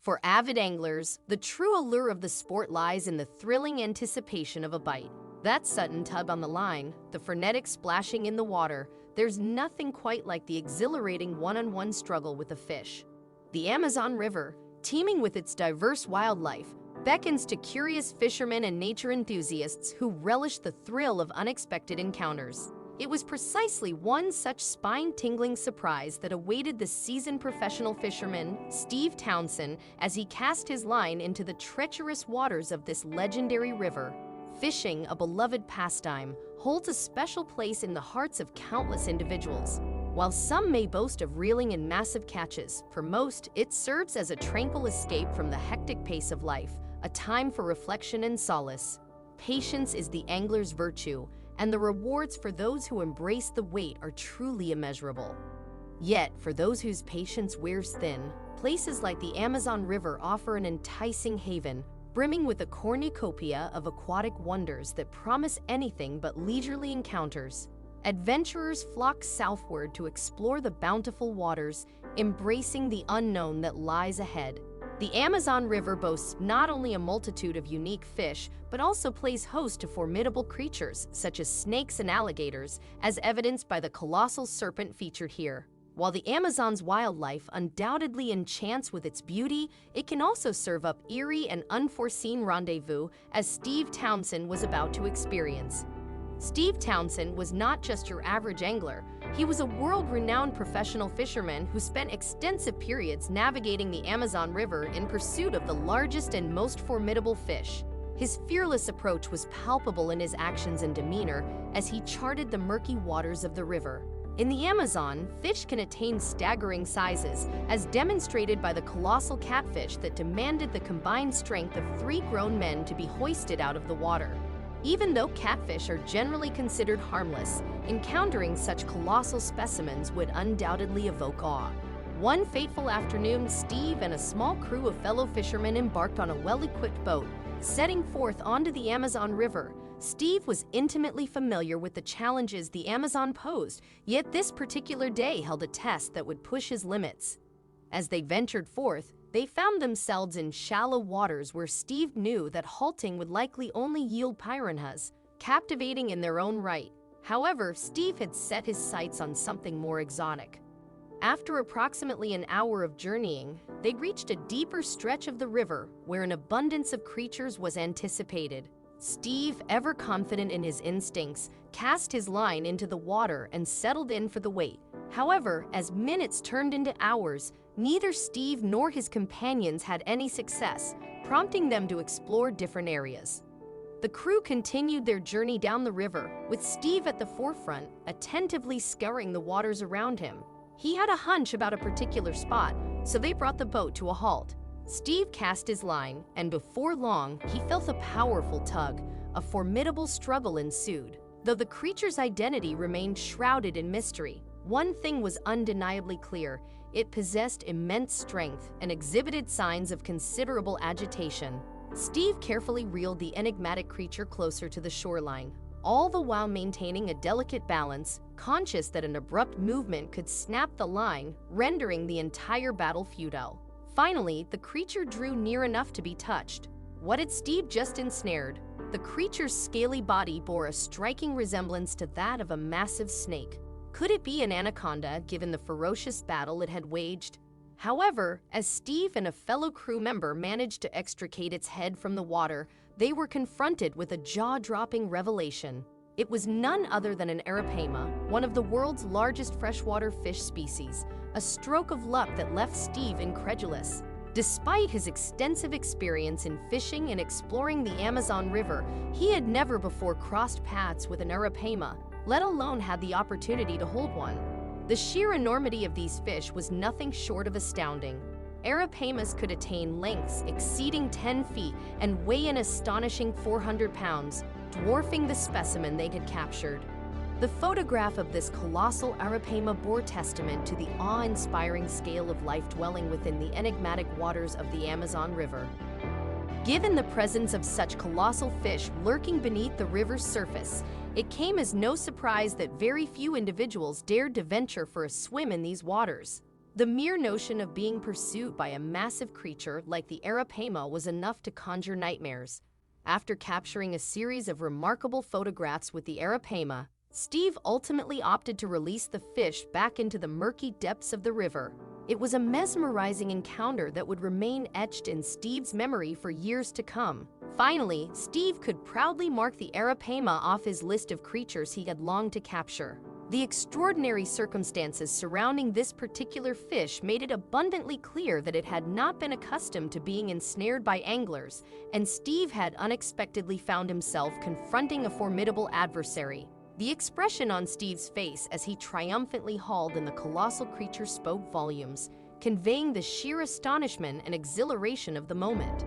For avid anglers, the true allure of the sport lies in the thrilling anticipation of a bite. That sudden tug on the line, the frenetic splashing in the water, there's nothing quite like the exhilarating one-on-one struggle with a fish. The Amazon River, teeming with its diverse wildlife, beckons to curious fishermen and nature enthusiasts who relish the thrill of unexpected encounters. It was precisely one such spine-tingling surprise that awaited the seasoned professional fisherman, Steve Townsend, as he cast his line into the treacherous waters of this legendary river. Fishing, a beloved pastime, holds a special place in the hearts of countless individuals. While some may boast of reeling in massive catches, for most, it serves as a tranquil escape from the hectic pace of life, a time for reflection and solace. Patience is the angler's virtue, and the rewards for those who embrace the wait are truly immeasurable. Yet, for those whose patience wears thin, places like the Amazon River offer an enticing haven, brimming with a cornucopia of aquatic wonders that promise anything but leisurely encounters. Adventurers flock southward to explore the bountiful waters, embracing the unknown that lies ahead. The Amazon River boasts not only a multitude of unique fish, but also plays host to formidable creatures such as snakes and alligators, as evidenced by the colossal serpent featured here. While the Amazon's wildlife undoubtedly enchants with its beauty, it can also serve up eerie and unforeseen rendezvous, as Steve Townsend was about to experience. Steve Townsend was not just your average angler. He was a world-renowned professional fisherman who spent extensive periods navigating the Amazon River in pursuit of the largest and most formidable fish. His fearless approach was palpable in his actions and demeanor as he charted the murky waters of the river. In the Amazon, fish can attain staggering sizes, as demonstrated by the colossal catfish that demanded the combined strength of 3 grown men to be hoisted out of the water. Even though catfish are generally considered harmless, encountering such colossal specimens would undoubtedly evoke awe. One fateful afternoon, Steve and a small crew of fellow fishermen embarked on a well-equipped boat, setting forth onto the Amazon River. Steve was intimately familiar with the challenges the Amazon posed, yet this particular day held a test that would push his limits. As they ventured forth, they found themselves in shallow waters where Steve knew that halting would likely only yield piranhas, captivating in their own right. However, Steve had set his sights on something more exotic. After approximately an hour of journeying, they reached a deeper stretch of the river where an abundance of creatures was anticipated. Steve, ever confident in his instincts, cast his line into the water and settled in for the wait. However, as minutes turned into hours, neither Steve nor his companions had any success, prompting them to explore different areas. The crew continued their journey down the river, with Steve at the forefront, attentively scouring the waters around him. He had a hunch about a particular spot, so they brought the boat to a halt. Steve cast his line, and before long, he felt a powerful tug. A formidable struggle ensued. Though the creature's identity remained shrouded in mystery, one thing was undeniably clear: it possessed immense strength and exhibited signs of considerable agitation. Steve carefully reeled the enigmatic creature closer to the shoreline, all the while maintaining a delicate balance, conscious that an abrupt movement could snap the line, rendering the entire battle futile. Finally, the creature drew near enough to be touched. What had Steve just ensnared? The creature's scaly body bore a striking resemblance to that of a massive snake. Could it be an anaconda, given the ferocious battle it had waged? However, as Steve and a fellow crew member managed to extricate its head from the water, they were confronted with a jaw-dropping revelation. It was none other than an arapaima, one of the world's largest freshwater fish species, a stroke of luck that left Steve incredulous. Despite his extensive experience in fishing and exploring the Amazon River, he had never before crossed paths with an arapaima, let alone had the opportunity to hold one. The sheer enormity of these fish was nothing short of astounding. Arapaimas could attain lengths exceeding 10 feet and weigh an astonishing 400 pounds, dwarfing the specimen they had captured. The photograph of this colossal arapaima bore testament to the awe-inspiring scale of life dwelling within the enigmatic waters of the Amazon River. Given the presence of such colossal fish lurking beneath the river's surface, it came as no surprise that very few individuals dared to venture for a swim in these waters. The mere notion of being pursued by a massive creature like the arapaima was enough to conjure nightmares. After capturing a series of remarkable photographs with the arapaima, Steve ultimately opted to release the fish back into the murky depths of the river. It was a mesmerizing encounter that would remain etched in Steve's memory for years to come. Finally, Steve could proudly mark the arapaima off his list of creatures he had longed to capture. The extraordinary circumstances surrounding this particular fish made it abundantly clear that it had not been accustomed to being ensnared by anglers, and Steve had unexpectedly found himself confronting a formidable adversary. The expression on Steve's face as he triumphantly hauled in the colossal creature spoke volumes, conveying the sheer astonishment and exhilaration of the moment.